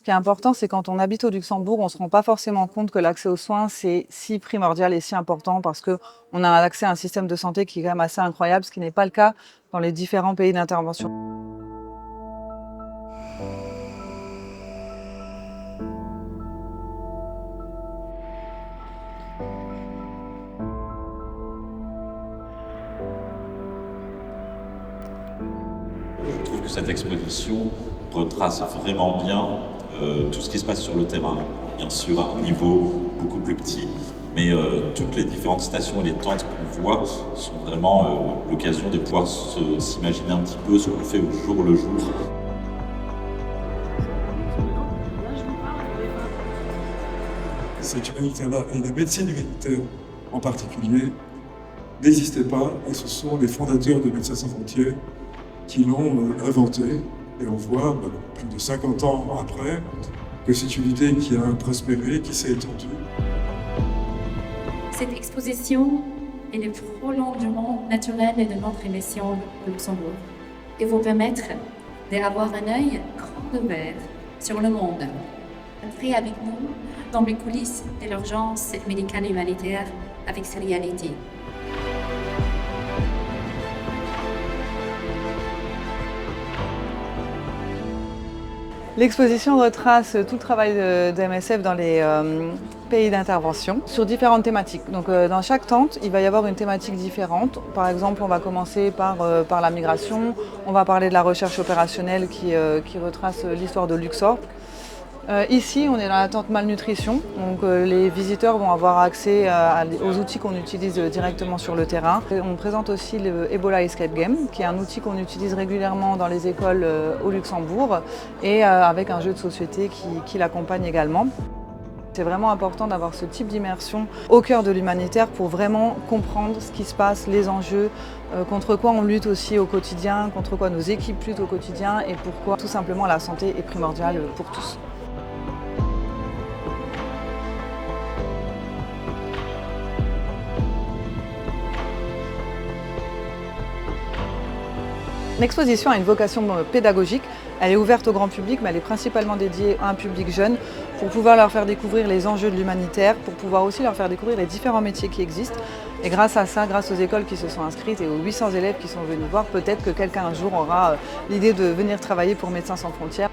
Ce qui est important, c'est quand on habite au Luxembourg, on ne se rend pas forcément compte que l'accès aux soins, c'est si primordial et si important parce qu'on a un accès à un système de santé qui est quand même assez incroyable, ce qui n'est pas le cas dans les différents pays d'intervention. Je trouve que cette exposition retrace vraiment bien tout ce qui se passe sur le terrain, bien sûr à un niveau beaucoup plus petit, mais toutes les différentes stations et les tentes qu'on voit sont vraiment l'occasion de pouvoir s'imaginer un petit peu ce qu'on fait au jour le jour. Cette humanitaire-là, et la médecine humanitaire en particulier, n'existait pas, et ce sont les fondateurs de Médecins sans frontières qui l'ont inventé. Et on voit, plus de 50 ans après, que c'est une idée qui a prospéré, qui s'est étendue. Cette exposition est le prolongement naturel de notre mission au Luxembourg et vous permettre d'avoir un œil grand ouvert sur le monde. Entrez avec nous dans les coulisses de l'urgence médicale humanitaire avec ses réalités. L'exposition retrace tout le travail de MSF dans les pays d'intervention sur différentes thématiques. Donc, dans chaque tente, il va y avoir une thématique différente. Par exemple, on va commencer par la migration, on va parler de la recherche opérationnelle qui retrace l'histoire de Luxor. Ici, on est dans la tente malnutrition, donc les visiteurs vont avoir accès aux outils qu'on utilise directement sur le terrain. On présente aussi le Ebola Escape Game, qui est un outil qu'on utilise régulièrement dans les écoles au Luxembourg et avec un jeu de société qui l'accompagne également. C'est vraiment important d'avoir ce type d'immersion au cœur de l'humanitaire pour vraiment comprendre ce qui se passe, les enjeux, contre quoi on lutte aussi au quotidien, contre quoi nos équipes luttent au quotidien et pourquoi tout simplement la santé est primordiale pour tous. L'exposition a une vocation pédagogique, elle est ouverte au grand public, mais elle est principalement dédiée à un public jeune pour pouvoir leur faire découvrir les enjeux de l'humanitaire, pour pouvoir aussi leur faire découvrir les différents métiers qui existent. Et grâce à ça, grâce aux écoles qui se sont inscrites et aux 800 élèves qui sont venus voir, peut-être que quelqu'un un jour aura l'idée de venir travailler pour Médecins sans frontières.